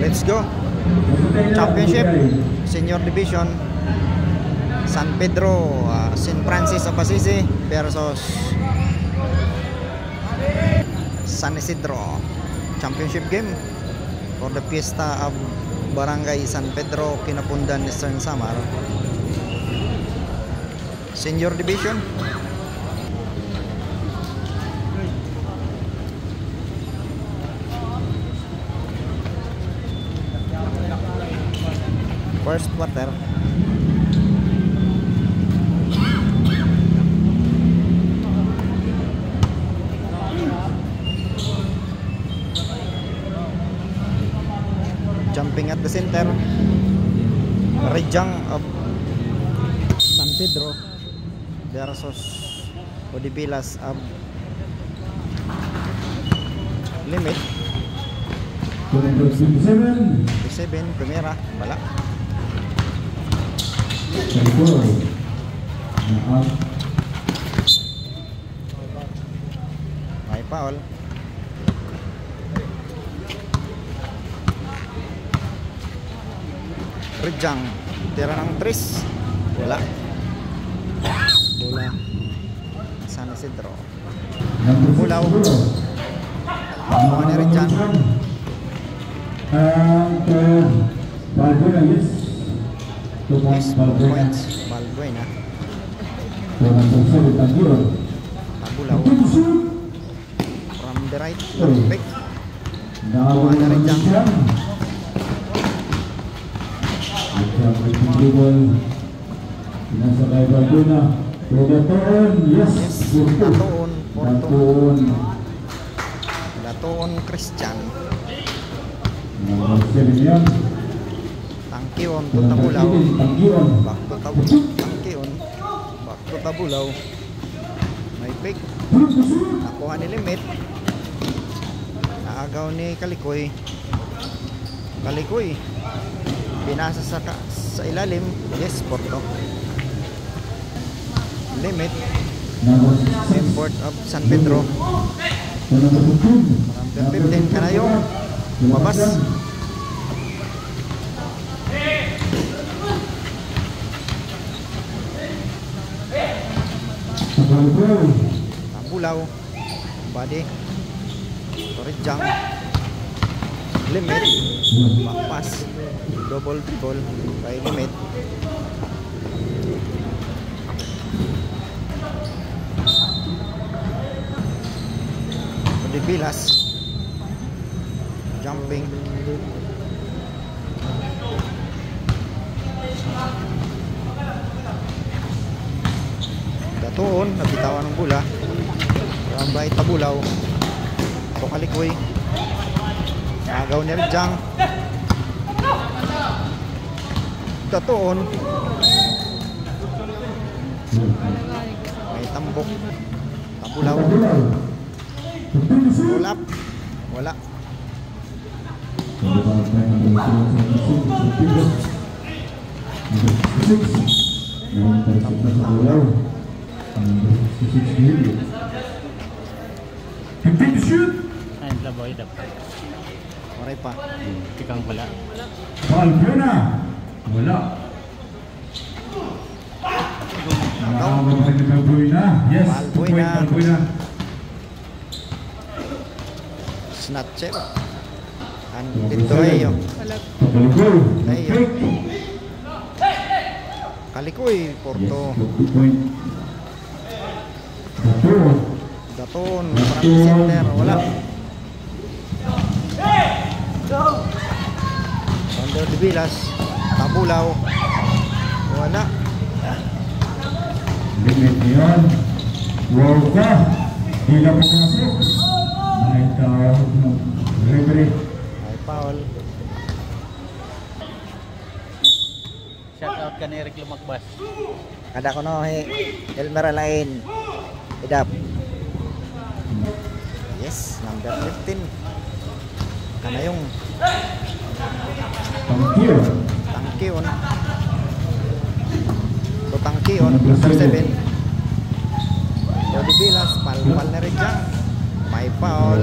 Let's go. Championship, Senior Division. San Pedro, St. Francis of Assisi versus San Isidro. Championship game for the Fiesta of Barangay San Pedro, Kinapundan, Eastern Samar. Senior Division. First quarter. Jumping at the center, Rejang of San Pedro versus Odibilas of Limit. 27, primera, bala. May foul. Rejang, tira ng 3, wala. Bola San Isidro. Bulaw. Mga ni Rejang. Balbuena, yes. 2 Yes, Balbuena. Balbuena. Tabulaw. From the right, perfect. Mga ni Rejang. Pinasakay Balbuena. Datoon, yes. Datoon Christian. Tangkion to Tabulaw. Back to Tangkion. Back to Tabulaw. May pick. Nakuha ni Limit. Naagaw ni Kalikoy. Binasa sa ilalim. Yes, Porto. Limit. Import of San Pedro. Number 15 Kanayong. Lumabas. Tabulaw. Body. Rejang. Limit. Backpass. Double dribble kay Limit. Odibilas. Jumping. Datoon, nabitawan ng bola. Rambay Tabulaw. Ito Kalikoy. Agaw ni Rejang. Datoon. May tambok. Tabulaw. Ulap. Wala. Ayun lang boy dapat. Maray pa. Tikang wala. Balbuena. Wala. Balbuena. Yes. Balbuena. Snatcher. Andito ayo. Kalikoy Porto. Datoon parang center, wala. Under the Bilas. Tabulaw. Wala. Limit yun. Wow ka. Di na pumasok. May tawag mo. Referee. Ay foul. Shout out ka ni Eric Lumagbas. Kada ko no Elmer Alain. Idap. Yes, number 15. Kanayong. Tangkion. So Tangkion, number 7. Odibilas, palpal na Rejang. May foul.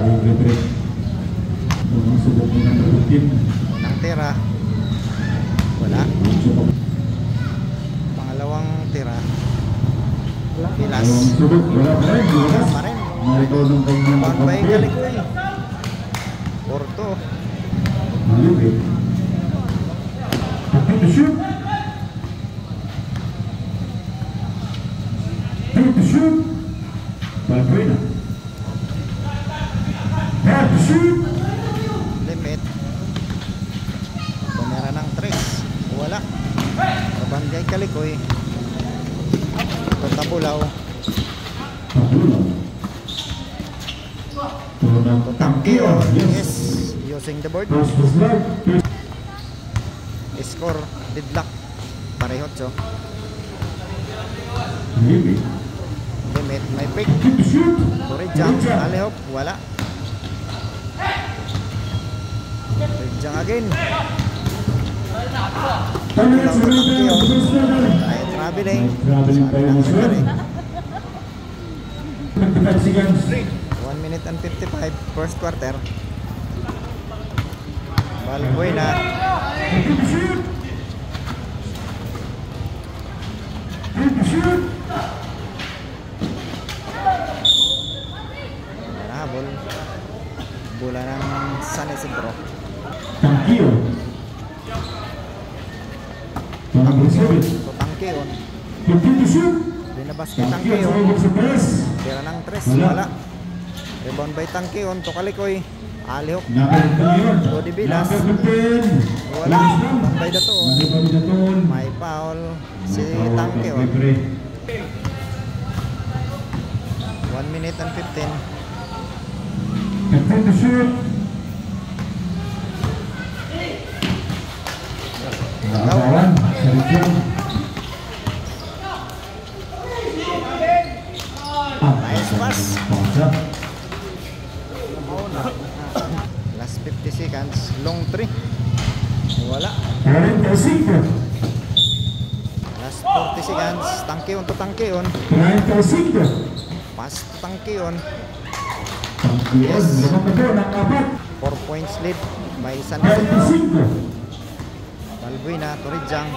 Nang tira. Wala. Pangalawang tira. Pilas. Wala pa rin. Wala pa rin. Naitulong kayo ng Bambay Kalikoy. Porto. Malibig. Time to shoot. Time to shoot. Balbuena. Time to shoot. Limit. Tumira ng 3. Wala. Bambay Kalikoy. Tabulaw. Tabulaw. Tunang Tangkeo. Yes. Using the board. First was live. Score. Deadlock. Parehot so. Malibig. Limit. May pick. Time to shoot. Turijang. Alehop. Wala. Turijang again. Time to shoot. Ay, traveling. Traveling tayo ng sir. 25 seconds. 1 minute and 55. First quarter. Balbuena. Time to shoot. Time to shoot. Nahabol. Bola ng San Isidro. Tangkeo. Number 7. Tangkeon. Time to shoot. Dinabas kay Tangkeo Tangkeon. sa sa press. Tira ng 3. Wala. Wala. Rebound by Tangkeon. Tokalikoy. Alihok. Number 10. Cody Vilas. Number 10. Wala. Rebound by Datoon. Number Daton. May foul. Si Tangkeon. 1 minute and 15. Time to shoot. Nakawan. Sarikyan. Nice pass. Pasa. Last 50 seconds. Long 3. Wala. 45. Last 40 seconds. Tangkeon to Tangkeon. 35. Pass to Tangkeon. Tangkeo. Lamang na po ng 4. 4 points lead by San Isidro. 35. Balbuena. Turijang.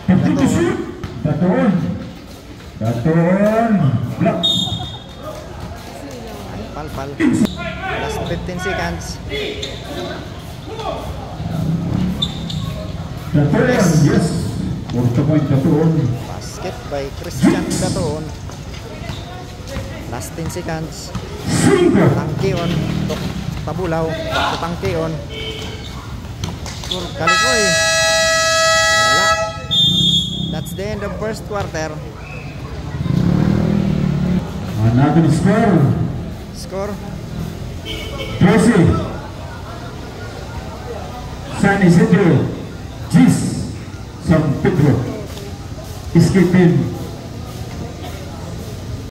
Time to shoot. Daton. Daton. Block. Ay, palpal. Last 15 seconds. Daton. Yes. 4 point Daton. Basket by Christian Datoon. Last 10 seconds. 5. Tangkeon. Tabulaw. To Tangkeon. Kalikoy. Wala. That's the end of first quarter. Another score. Score. 13. San Isidro. Gis. San Pedro. Escaping